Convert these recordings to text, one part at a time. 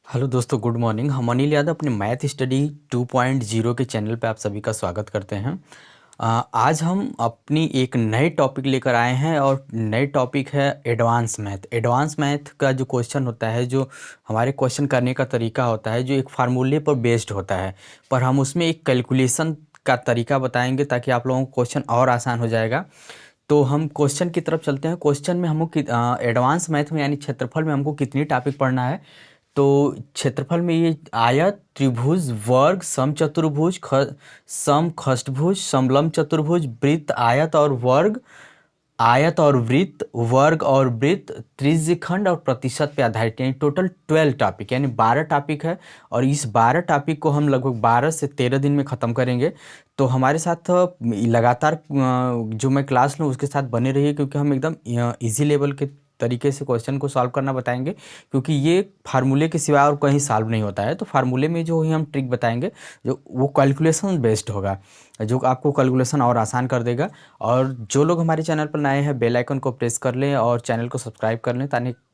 Hello दोस्तों, good morning. हम अनिल यादव अपने मैथ स्टडी 2.0 के चैनल पे आप सभी का स्वागत करते हैं। आज हम अपनी एक नए टॉपिक लेकर आए हैं और नए टॉपिक है एडवांस मैथ। एडवांस मैथ का जो क्वेश्चन होता है, जो हमारे क्वेश्चन करने का तरीका होता है, जो एक फार्मूले पर बेस्ड होता है, पर हम उसमें एक कैलकुलेशन का तरीका बताएंगे ताकि आप लोगों को क्वेश्चन और आसान हो जाएगा। तो हम क्वेश्चन की तरफ चलते हैं। क्वेश्चन में हमको एडवांस मैथ में यानी क्षेत्रफल में हमको कितनी टॉपिक पढ़ना है। तो क्षेत्रफल में ये आयत, त्रिभुज, वर्ग, समचतुर्भुज, समखष्टभुज, समलंब चतुर्भुज, वृत्त, आयत और वर्ग, आयत और वृत्त, वर्ग और वृत्त, त्रिज्यखंड और प्रतिशत पे आधारित, यानी टोटल 12 टॉपिक, यानी 12 टॉपिक है। और इस 12 टॉपिक को हम लगभग 12 से 13 दिन में ख़त्म करेंगे। तो हमारे साथ लगातार जो मैं क्लास लूँ उसके साथ बने रहिए, क्योंकि हम एकदम इजी लेवल के तरीके से क्वेश्चन को सॉल्व करना बताएंगे, क्योंकि ये फार्मूले के सिवा और कहीं सॉल्व नहीं होता है। तो फार्मूले में जो ही हम ट्रिक बताएंगे, जो वो कैलकुलेशन बेस्ड होगा, जो आपको कैलकुलेशन और आसान कर देगा। और जो लोग हमारे चैनल पर नए हैं, बेल आइकन को प्रेस कर लें और चैनल को सब्सक्राइब कर लें,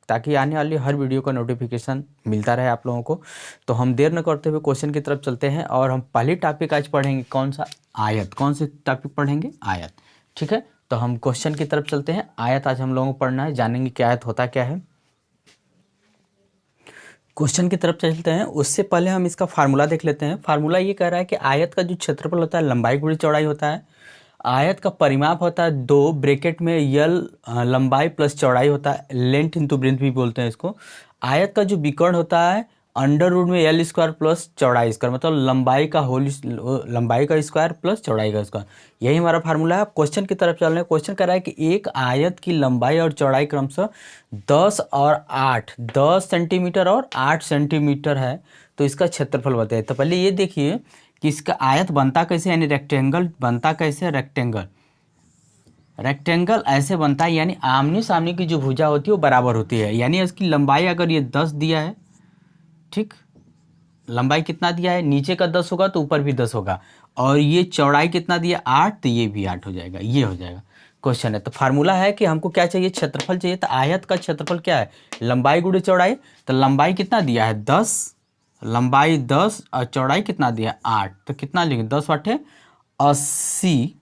ताकि आने वाली हर वीडियो का नोटिफिकेशन मिलता रहे आप लोगों को। तो हम देर न करते हुए क्वेश्चन की तरफ चलते हैं और हम पहली टॉपिक आज पढ़ेंगे कौन सा? आयत। कौन से टॉपिक पढ़ेंगे? आयत। ठीक है, तो हम क्वेश्चन की तरफ चलते हैं। आयत आज हम लोगों को पढ़ना है, जानेंगे कि आयत होता क्या है। क्वेश्चन की तरफ चलते हैं, उससे पहले हम इसका फार्मूला देख लेते हैं। फार्मूला ये कह रहा है कि आयत का जो क्षेत्रफल होता है लंबाई गुणा चौड़ाई होता है। आयत का परिमाप होता है 2 ब्रैकेट में यल लंबाई प्लस चौड़ाई होता है, लेंथ इंटू ब्रेथ भी बोलते हैं इसको। आयत का जो विकर्ण होता है अंडर रूट में एल स्क्वायर प्लस चौड़ाई स्क्वायर, मतलब लंबाई का स्क्वायर प्लस चौड़ाई का स्क्वायर। यही हमारा फार्मूला है। क्वेश्चन की तरफ चल रहे हैं। क्वेश्चन कर रहा है कि एक आयत की लंबाई और चौड़ाई क्रमशः 10 सेंटीमीटर और 8 सेंटीमीटर है, तो इसका क्षेत्रफल बताइए। तो पहले ये देखिए कि इसका आयत बनता कैसे, यानी रेक्टेंगल बनता कैसे। रेक्टेंगल ऐसे बनता है, यानी आमने सामने की जो भुजा होती है वो बराबर होती है। यानी इसकी लंबाई अगर ये 10 दिया है, ठीक, लंबाई कितना दिया है, नीचे का 10 होगा तो ऊपर भी 10 होगा, और ये चौड़ाई कितना दिया 8, तो ये भी 8 हो जाएगा। ये हो जाएगा क्वेश्चन है। तो फार्मूला है कि हमको क्या चाहिए, क्षेत्रफल चाहिए। तो आयत का क्षेत्रफल क्या है, लंबाई गुणे चौड़ाई। तो लंबाई कितना दिया है 10, लंबाई 10 और चौड़ाई कितना दिया है 8, तो कितना लिखेंगे 10 वाटे 80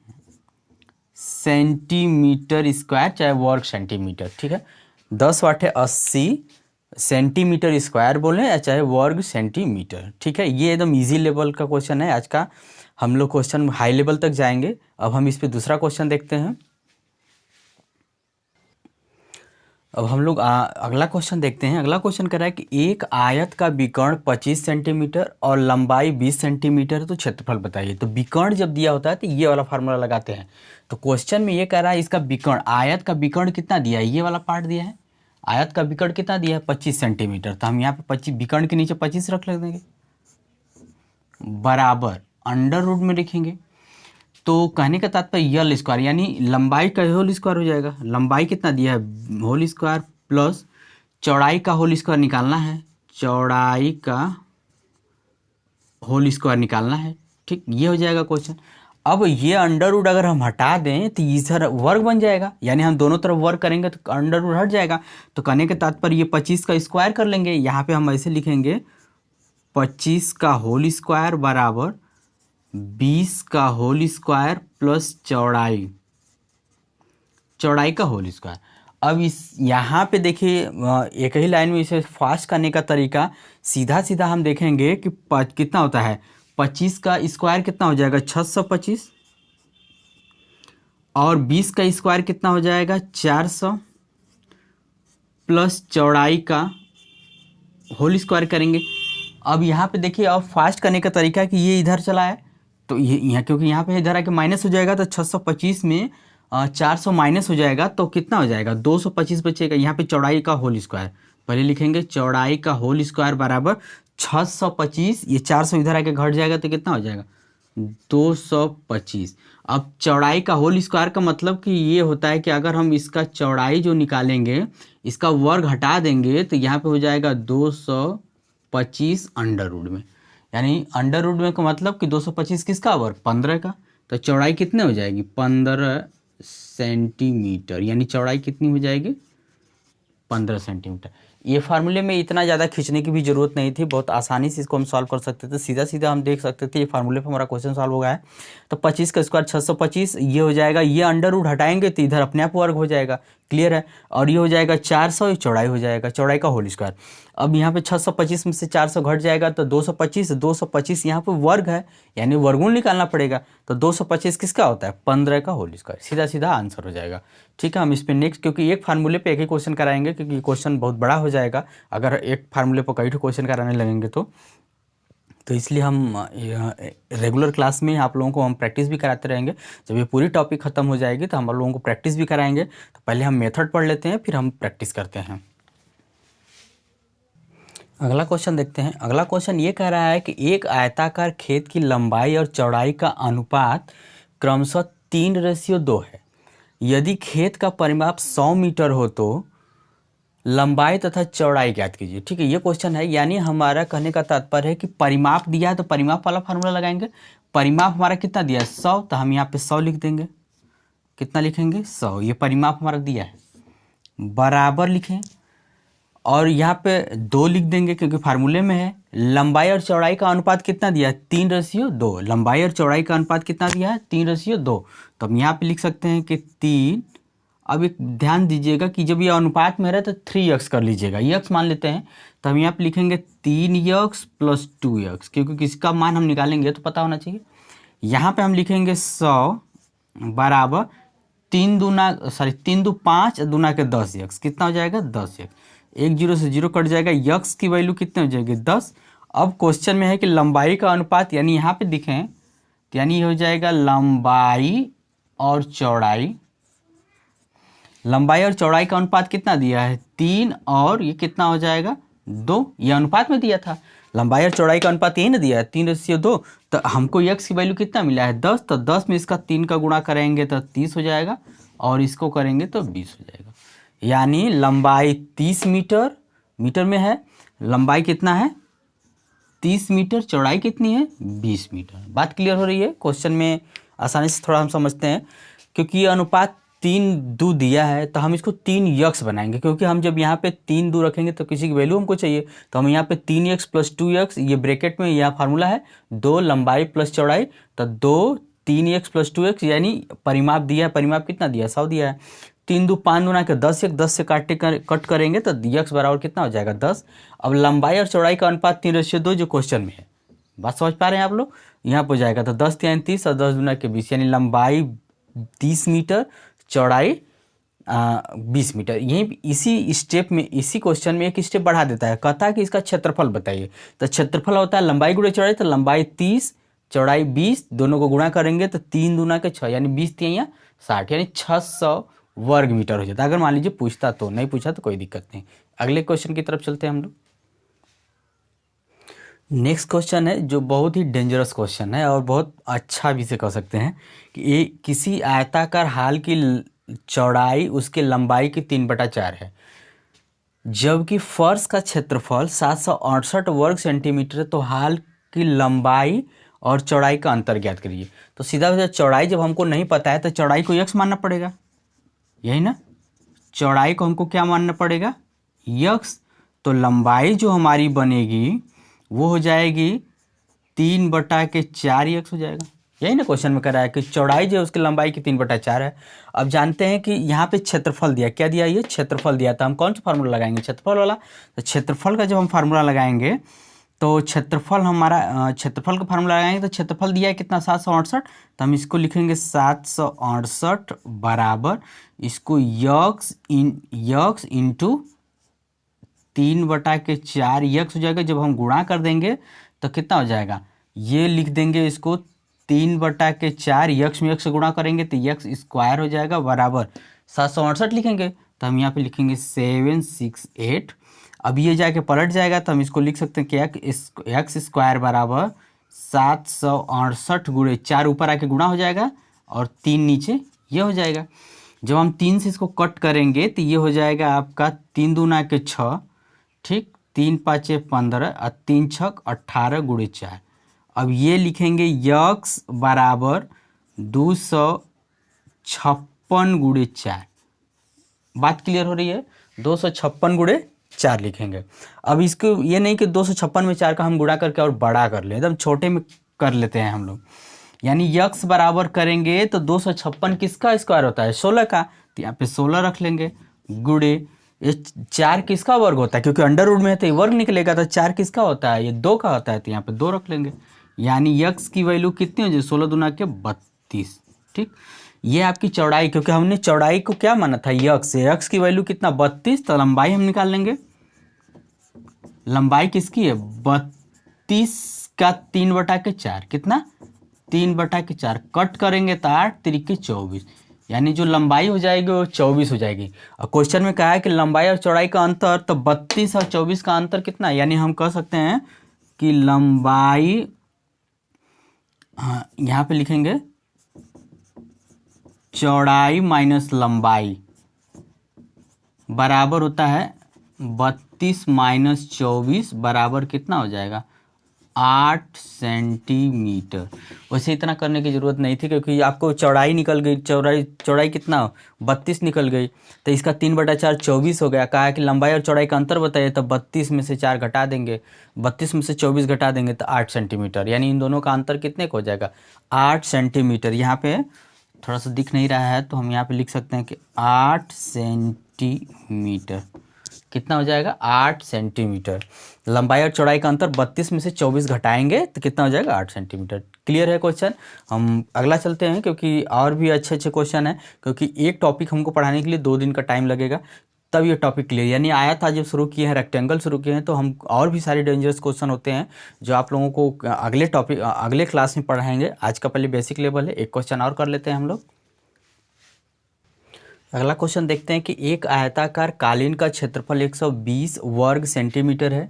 सेंटीमीटर स्क्वायर, चाहे वर्ग सेंटीमीटर। ठीक है, 10 वाटे 80 सेंटीमीटर स्क्वायर बोले या चाहे वर्ग सेंटीमीटर। ठीक है, ये एकदम इजी लेवल का क्वेश्चन है आज का। हम लोग क्वेश्चन हाई लेवल तक जाएंगे। अब हम इस पे दूसरा क्वेश्चन देखते हैं। अब हम लोग अगला क्वेश्चन देखते हैं। अगला क्वेश्चन कह रहा है कि एक आयत का विकर्ण 25 सेंटीमीटर और लंबाई 20 सेंटीमीटर है, तो क्षेत्रफल बताइए। तो विकर्ण जब दिया होता है तो ये वाला फार्मूला लगाते हैं। तो क्वेश्चन में ये कह रहा है इसका विकर्ण, आयत का विकर्ण कितना दिया है, ये वाला पार्ट दिया है। आयत का विकर्ण कितना दिया है 25 सेंटीमीटर, तो हम यहाँ पे 25 विकर्ण के नीचे 25 रख देंगे, बराबर अंडर रूट में लिखेंगे। तो कहने का तात्पर्य यल स्क्वायर, यानी लंबाई का होल स्क्वायर हो जाएगा। लंबाई कितना दिया है होल स्क्वायर प्लस चौड़ाई का होल स्क्वायर निकालना है, चौड़ाई का होल स्क्वायर निकालना है। ठीक, ये हो जाएगा क्वेश्चन। अब ये अंडर रूट अगर हम हटा दें तो इधर वर्ग बन जाएगा, यानी हम दोनों तरफ वर्ग करेंगे तो अंडर रूट हट जाएगा। तो कहने के तात्पर्य ये 25 का स्क्वायर कर लेंगे। यहाँ पे हम ऐसे लिखेंगे 25 का होल स्क्वायर बराबर 20 का होल स्क्वायर प्लस चौड़ाई का होल स्क्वायर। अब इस यहाँ पे देखिए एक ही लाइन में इसे फास्ट करने का तरीका, सीधा सीधा हम देखेंगे कि कितना होता है 25 का स्क्वायर कितना हो जाएगा 625, और 20 का स्क्वायर कितना हो जाएगा 400, प्लस चौड़ाई का होल स्क्वायर करेंगे। अब यहाँ पे देखिए अब फास्ट करने का तरीका कि ये इधर चला है, तो ये यहाँ क्योंकि यहाँ पे इधर आके माइनस हो जाएगा, तो 625 में 400 माइनस हो जाएगा तो कितना हो जाएगा 225 बचेगा। यहाँ पे चौड़ाई का होल स्क्वायर पहले लिखेंगे, चौड़ाई का होल स्क्वायर बराबर 625, ये 400 इधर आके घट जाएगा तो कितना हो जाएगा 225। अब चौड़ाई का होल स्क्वायर का मतलब कि ये होता है कि अगर हम इसका चौड़ाई जो निकालेंगे इसका वर्ग हटा देंगे तो यहाँ पे हो जाएगा 225 अंडर रूट में, यानी अंडर रूट में का मतलब कि 225 किसका वर्ग 15 का। तो चौड़ाई कितने हो जाएगी 15 सेंटीमीटर, यानी चौड़ाई कितनी हो जाएगी 15 सेंटीमीटर। ये फार्मूले में इतना ज़्यादा खींचने की भी ज़रूरत नहीं थी, बहुत आसानी से इसको हम सॉल्व कर सकते थे, सीधा सीधा हम देख सकते थे ये फार्मूले पर हमारा क्वेश्चन सॉल्व हो गया है। तो 25 का स्क्वायर 625, ये हो जाएगा, ये अंडर रूट हटाएंगे तो इधर अपने आप वर्ग हो जाएगा, क्लियर है। और ये हो जाएगा 400, ये चौड़ाई हो जाएगा, चौड़ाई का होल स्क्वायर। अब यहाँ पे 625 में से 400 घट जाएगा तो 225, 225 यहाँ पे वर्ग है यानी वर्गमूल निकालना पड़ेगा। तो 225 किसका होता है, 15 का होल स्क्वायर, सीधा सीधा आंसर हो जाएगा। ठीक है, हम इस पर नेक्स्ट, क्योंकि एक फार्मूले पे एक ही क्वेश्चन कराएंगे, क्योंकि क्वेश्चन बहुत बड़ा हो जाएगा अगर एक फार्मूले पर कई क्वेश्चन कराने लगेंगे तो इसलिए हम रेगुलर क्लास में आप लोगों को हम प्रैक्टिस भी कराते रहेंगे। जब ये पूरी टॉपिक ख़त्म हो जाएगी तो हम लोगों को प्रैक्टिस भी कराएंगे। तो पहले हम मेथड पढ़ लेते हैं, फिर हम प्रैक्टिस करते हैं। अगला क्वेश्चन देखते हैं। अगला क्वेश्चन ये कह रहा है कि एक आयताकार खेत की लंबाई और चौड़ाई का अनुपात क्रमशः 3:2 है। यदि खेत का परिमाप 100 मीटर हो तो लंबाई तथा चौड़ाई ज्ञात कीजिए। ठीक है, ये क्वेश्चन है, यानी हमारा कहने का तात्पर्य है कि परिमाप दिया है तो परिमाप वाला फार्मूला लगाएंगे। परिमाप हमारा कितना दिया है, 100, तो हम यहाँ पे 100 लिख देंगे। कितना लिखेंगे, 100, ये परिमाप हमारा दिया है, बराबर लिखें। और यहाँ पे 2 लिख देंगे क्योंकि फार्मूले में है। लंबाई और चौड़ाई का अनुपात कितना दिया है, 3:2। लंबाई और चौड़ाई का अनुपात कितना दिया है, 3:2। तो हम यहाँ पे लिख सकते हैं कि 3। अब एक ध्यान दीजिएगा कि जब ये अनुपात में रहे तो 3x कर लीजिएगा, x मान लेते हैं। तो हम यहाँ पे लिखेंगे 3x + 2x, क्योंकि किसका मान हम निकालेंगे तो पता होना चाहिए। यहाँ पे हम लिखेंगे 100 बराबर 3 दूना 5 दूना के 10x, कितना हो जाएगा, 10x। 1 0 से 0 कट जाएगा, x की वैल्यू कितने हो जाएगी, 10। अब क्वेश्चन में है कि लंबाई का अनुपात, यानी यहाँ पे दिखें तो यानी ये हो जाएगा लंबाई और चौड़ाई। लंबाई और चौड़ाई का अनुपात कितना दिया है, 3, और ये कितना हो जाएगा, 2। ये अनुपात में दिया था, लंबाई और चौड़ाई का अनुपात यही ना दिया है, 3:2। तो हमको x की वैल्यू कितना मिला है, 10। तो 10 में इसका 3 का गुणा करेंगे तो 30 हो जाएगा, और इसको करेंगे तो 20 हो जाएगा। यानी लंबाई 30 मीटर में है, लंबाई कितना है 30 मीटर, चौड़ाई कितनी है 20 मीटर। बात क्लियर हो रही है। क्वेश्चन में आसानी से थोड़ा हम समझते हैं, क्योंकि ये अनुपात 3:2 दिया है तो हम इसको 3x बनाएंगे, क्योंकि हम जब यहाँ पे 3:2 रखेंगे तो किसी की वैल्यू हमको चाहिए। तो हम यहाँ पे 3x + 2x, ये ब्रैकेट में यह फार्मूला है, 2 लंबाई प्लस चौड़ाई, तो 2 3x + 2x, यानी परिमाप दिया है, परिमाप कितना दिया है, 100 दिया है। 3 2 5 दूना के 10, 10 से कट करेंगे तो x बराबर कितना हो जाएगा, 10। अब लंबाई और चौड़ाई का अनुपात 3:2 जो क्वेश्चन में है, बात समझ पा रहे हैं आप लोग। यहाँ पर हो जाएगा तो 10 3 30 और 10 दूना के 20, यानी लंबाई 30 मीटर, चौड़ाई 20 मीटर। यही इसी स्टेप में, इसी क्वेश्चन में एक स्टेप बढ़ा देता है, कहता है कि इसका क्षेत्रफल बताइए। तो क्षेत्रफल होता है लंबाई गुणे चौड़ाई, तो लंबाई 30 चौड़ाई 20, दोनों को गुणा करेंगे तो 3 दूना के 6, यानी 20 3 60, यानी 600 वर्ग मीटर हो जाता है। अगर मान लीजिए पूछता तो, नहीं पूछा तो कोई दिक्कत नहीं। अगले क्वेश्चन की तरफ चलते हैं हम लोग। नेक्स्ट क्वेश्चन है जो बहुत ही डेंजरस क्वेश्चन है और बहुत अच्छा भी से कह सकते हैं कि ये किसी आयताकार हाल की चौड़ाई उसके लंबाई की 3/4 है, जबकि फर्श का क्षेत्रफल 768 वर्ग सेंटीमीटर है, तो हाल की लंबाई और चौड़ाई का अंतर ज्ञात करिए। तो सीधा सीधा चौड़ाई जब हमको नहीं पता है तो चौड़ाई को x मानना पड़ेगा, यही ना, चौड़ाई को हमको क्या मानना पड़ेगा, x। तो लंबाई जो हमारी बनेगी वो हो जाएगी 3/4 x हो जाएगा। यही ना क्वेश्चन में कह रहा है कि चौड़ाई जो है उसकी लंबाई की 3/4 है। अब जानते हैं कि यहाँ पे क्षेत्रफल दिया, क्या दिया, ये क्षेत्रफल दिया, तो हम कौन सा फार्मूला लगाएंगे, क्षेत्रफल वाला। तो क्षेत्रफल का जब हम फार्मूला लगाएंगे तो क्षेत्रफल हमारा, क्षेत्रफल का फार्मूला लगाएंगे तो क्षेत्रफल दिया है कितना, 768। तो हम इसको लिखेंगे 768 बराबर, इसको यक्स इंटू 3/4 यक्स हो जाएगा। जब हम गुणा कर देंगे तो कितना हो जाएगा, ये लिख देंगे इसको 3/4, यक्स में यक्स से गुणा करेंगे तो यक्स स्क्वायर हो जाएगा बराबर 768 लिखेंगे। तो हम यहाँ पे लिखेंगे 768। अब ये जाके पलट जाएगा तो हम इसको लिख सकते हैं कि एक्स स्क्वायर बराबर 768 गुणे 4 ऊपर आके गुणा हो जाएगा और 3 नीचे ये हो जाएगा। जब हम 3 से इसको कट करेंगे तो ये हो जाएगा आपका 3 दूना के 6, ठीक, 3 5 15 और 3 6 18 गुणे 4। अब ये लिखेंगे यक्स बराबर 256 गुणे 4। बात क्लियर हो रही है, 256 गुणे 4 लिखेंगे। अब इसको ये नहीं कि 256 में 4 का हम गुणा करके और बड़ा कर लें, एकदम छोटे में कर लेते हैं हम लोग। यानी यक्स बराबर करेंगे तो 256 किसका स्क्वायर होता है? 16 का, तो यहाँ पे 16 रख लेंगे गुणे ये 4 किसका वर्ग होता है? क्योंकि अंडर रूट में है तो ये वर्ग निकलेगा, तो 4 किसका होता है? ये 2 का होता है, तो यहाँ पे 2 रख लेंगे। यानी यक्स की वैल्यू कितनी हो जाए? 16 दूना के 32। ठीक, ये आपकी चौड़ाई, क्योंकि हमने चौड़ाई को क्या माना था? यक्स। यक्स की वैल्यू कितना? 32, तो लंबाई हम निकाल लेंगे। लंबाई किसकी है? 32 का 3/4 कितना? 3/4 कट करेंगे तो 8 3 24, यानी जो लंबाई हो जाएगी वो 24 हो जाएगी। और क्वेश्चन में कहा है कि लंबाई और चौड़ाई का अंतर, तो 32 और 24 का अंतर कितना? यानी हम कह सकते हैं कि लंबाई, हाँ यहाँ पे लिखेंगे चौड़ाई माइनस लंबाई बराबर होता है 32 माइनस 24 बराबर कितना हो जाएगा? 8 सेंटीमीटर। वैसे इतना करने की ज़रूरत नहीं थी, क्योंकि आपको चौड़ाई निकल गई। चौड़ाई कितना? 32 निकल गई, तो इसका 3/4 24 हो गया। कहा है कि लंबाई और चौड़ाई का अंतर बताइए, तो 32 में से 4 घटा देंगे, 32 में से 24 घटा देंगे तो 8 सेंटीमीटर। यानी इन दोनों का अंतर कितने का हो जाएगा? 8 सेंटीमीटर। यहाँ पे थोड़ा सा दिख नहीं रहा है, तो हम यहाँ पे लिख सकते हैं कि 8 सेंटीमीटर। कितना हो जाएगा? 8 सेंटीमीटर। लंबाई और चौड़ाई का अंतर 32 में से 24 घटाएंगे तो कितना हो जाएगा? 8 सेंटीमीटर। क्लियर है क्वेश्चन? हम अगला चलते हैं, क्योंकि और भी अच्छे अच्छे क्वेश्चन हैं, क्योंकि एक टॉपिक हमको पढ़ाने के लिए 2 दिन का टाइम लगेगा, तब ये टॉपिक क्लियर। यानी आया था जब शुरू किए हैं, रेक्टेंगल शुरू किए हैं, तो हम और भी सारे डेंजरस क्वेश्चन होते हैं जो आप लोगों को अगले टॉपिक अगले क्लास में पढ़ाएंगे। आज का पहले बेसिक लेवल है, एक क्वेश्चन और कर लेते हैं हम लोग। अगला क्वेश्चन देखते हैं कि एक आयताकार कालीन का क्षेत्रफल 120 वर्ग सेंटीमीटर है,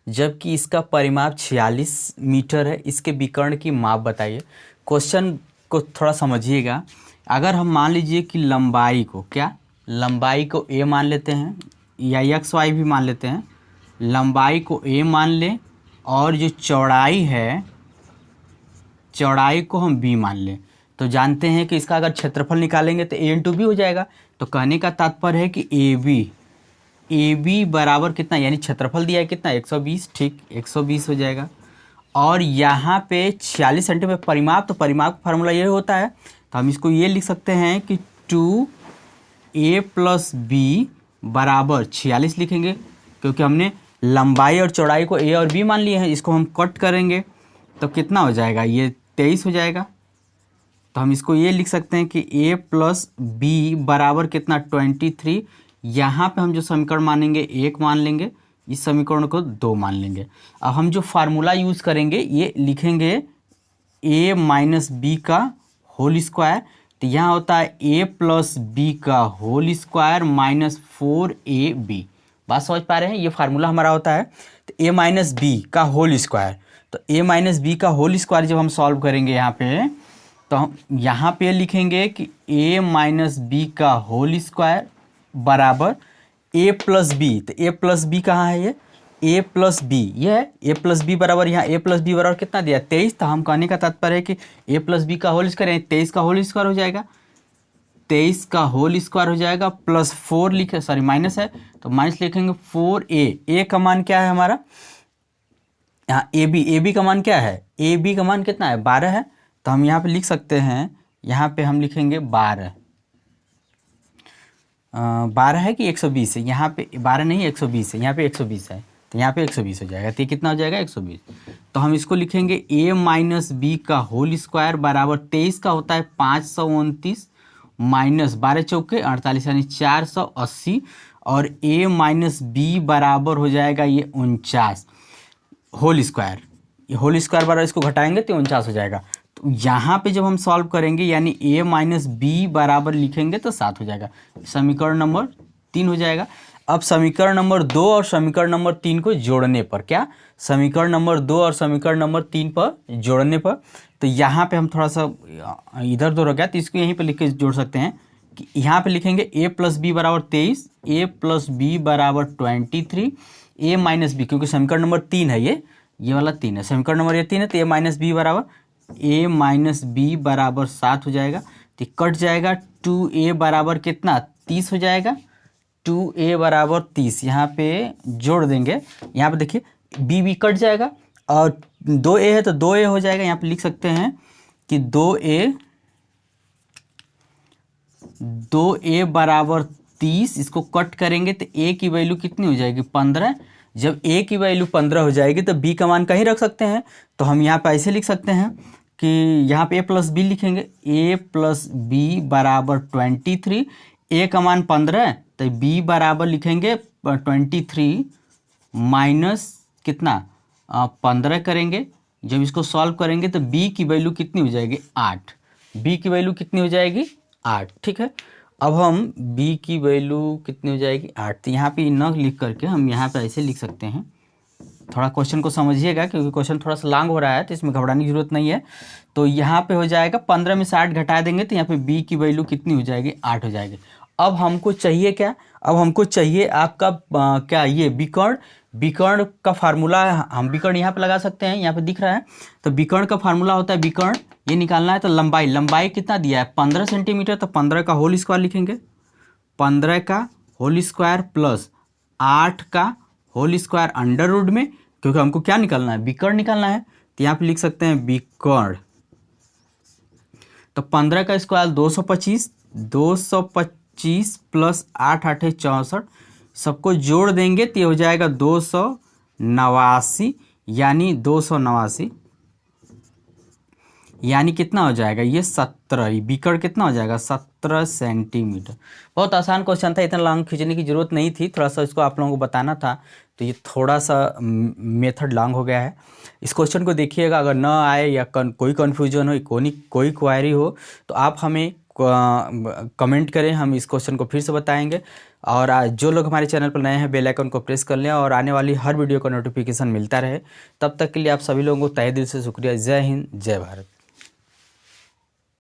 जबकि इसका परिमाप 46 मीटर है। इसके विकर्ण की माप बताइए। क्वेश्चन को थोड़ा समझिएगा। अगर हम मान लीजिए कि लंबाई को लंबाई को a मान लेते हैं, या एक्स वाई भी मान लेते हैं। लंबाई को a मान लें और जो चौड़ाई है, चौड़ाई को हम b मान लें, तो जानते हैं कि इसका अगर क्षेत्रफल निकालेंगे तो a इंटू बी हो जाएगा। तो कहने का तात्पर्य है कि ए बी बराबर कितना? यानी क्षेत्रफल दिया है कितना? 120। ठीक, 120 हो जाएगा। और यहाँ पे 46 सेंटीमीटर परिमाप, तो परिमाप का फार्मूला ये होता है, तो हम इसको ये लिख सकते हैं कि 2a + b बराबर 46 लिखेंगे, क्योंकि हमने लंबाई और चौड़ाई को a और b मान लिए हैं। इसको हम कट करेंगे तो कितना हो जाएगा? ये 23 हो जाएगा। तो हम इसको ये लिख सकते हैं कि a + b बराबर कितना? 23। यहाँ पे हम जो समीकरण मानेंगे 1 मान लेंगे, इस समीकरण को 2 मान लेंगे। अब हम जो फार्मूला यूज़ करेंगे ये लिखेंगे a - b का होल स्क्वायर। तो यहाँ होता है a + b का होल स्क्वायर माइनस 4ab। बात समझ पा रहे हैं? ये फार्मूला हमारा होता है। तो a - b का होल स्क्वायर, तो a - b का होल स्क्वायर जब हम सॉल्व करेंगे यहाँ पे, तो हम यहाँ पे लिखेंगे कि a - b का होल स्क्वायर बराबर a + b। तो a + b कहाँ है? ये a + b, ये है a + b बराबर, यहाँ a + b बराबर कितना दिया? 23। तो हम कहने का तात्पर्य है कि a + b का होल स्क्वायर 23 का होल स्क्वायर हो जाएगा, 23 का होल स्क्वायर हो जाएगा, प्लस 4 लिखे, सॉरी माइनस है तो माइनस लिखेंगे 4a। का मान क्या है हमारा? यहाँ ए बी का मान क्या है? ए बी का मान कितना है? 12 है। तो हम यहाँ पे लिख सकते हैं, यहाँ पे हम लिखेंगे 12। 12 है कि 120 है? यहाँ पे 12 नहीं 120 है, यहाँ पे 120 है, तो यहाँ पे 120 हो जाएगा। तो ये कितना हो जाएगा? 120। तो हम इसको लिखेंगे a - b का होल स्क्वायर बराबर 23 का होता है 529 माइनस 12 चौके 48 यानी 480, और a - b बराबर हो जाएगा ये 49 होल स्क्वायर। ये होल स्क्वायर बराबर इसको घटाएंगे तो 49 हो जाएगा। तो यहाँ पे जब हम सॉल्व करेंगे यानी a - b बराबर लिखेंगे तो 7 हो जाएगा। समीकरण नंबर 3 हो जाएगा। अब समीकरण नंबर 2 और समीकरण नंबर 3 को जोड़ने पर, क्या समीकरण नंबर 2 और समीकरण नंबर 3 पर जोड़ने पर, तो यहाँ पे हम थोड़ा सा इधर उधर हो गया, तो इसको यहीं पे लिख के जोड़ सकते हैं कि यहाँ पे लिखेंगे a + b बराबर 23, a + b बराबर 23, a - b, क्योंकि समीकरण नंबर 3 है, ये वाला 3 है, समीकरण नंबर ये 3 है, तो a - b बराबर a - b बराबर 7 हो जाएगा। तो कट जाएगा, 2a बराबर कितना? 30 हो जाएगा। 2a बराबर 30, यहाँ पे जोड़ देंगे। यहाँ पे देखिए b कट जाएगा और 2a है तो 2a हो जाएगा। यहाँ पे लिख सकते हैं कि 2a बराबर 30, इसको कट करेंगे तो a की वैल्यू कितनी हो जाएगी 15। जब a की वैल्यू 15 हो जाएगी तो b का मान कहीं रख सकते हैं, तो हम यहाँ पे ऐसे लिख सकते हैं कि यहाँ पे a प्लस बी लिखेंगे, a प्लस बी बराबर 23। a का मान 15 है तो b बराबर लिखेंगे 23 माइनस कितना 15 करेंगे। जब इसको सॉल्व करेंगे तो b की वैल्यू कितनी हो जाएगी 8। b की वैल्यू कितनी हो जाएगी 8, ठीक है। अब हम b की वैल्यू कितनी हो जाएगी 8, तो यहाँ पे न लिख करके हम यहाँ पे ऐसे लिख सकते हैं। थोड़ा क्वेश्चन को समझिएगा क्योंकि क्वेश्चन थोड़ा सा लॉन्ग हो रहा है, तो इसमें घबराने की जरूरत नहीं है। तो यहाँ पे हो जाएगा 15 में 60 घटा देंगे तो यहाँ पे b की वैल्यू कितनी हो जाएगी 8 हो जाएगी। अब हमको चाहिए क्या, अब हमको चाहिए आपका क्या ये विकर्ण का फार्मूला। हम विकर्ण यहाँ पे लगा सकते हैं, यहाँ पे दिख रहा है। तो विकर्ण का फार्मूला होता है विकर्ण, ये निकालना है तो लंबाई कितना दिया है 15 सेंटीमीटर, तो 15 का होल स्क्वायर लिखेंगे, 15 का होल स्क्वायर प्लस 8 का होल स्क्वायर अंडर रूट में, क्योंकि हमको क्या निकालना है विकर्ण निकालना है। तो यहाँ पे लिख सकते हैं विकर्ण। तो 15 का स्क्वायर 225 प्लस 8 8 64, सबको जोड़ देंगे तो ये हो जाएगा 289, यानी 289 यानी कितना हो जाएगा ये 17, विकर्ण कितना हो जाएगा 17 सेंटीमीटर। बहुत आसान क्वेश्चन था, इतना लॉन्ग खींचने की जरूरत नहीं थी, थोड़ा सा इसको आप लोगों को बताना था, तो ये थोड़ा सा मेथड लॉन्ग हो गया है। इस क्वेश्चन को देखिएगा, अगर ना आए या कोई कन्फ्यूजन हो, कोई क्वायरी हो तो आप हमें कमेंट करें, हम इस क्वेश्चन को फिर से बताएंगे। और जो लोग हमारे चैनल पर नए हैं बेल आइकन को प्रेस कर लें और आने वाली हर वीडियो का नोटिफिकेशन मिलता रहे। तब तक के लिए आप सभी लोगों को तहे दिल से शुक्रिया। जय हिंद, जय भारत।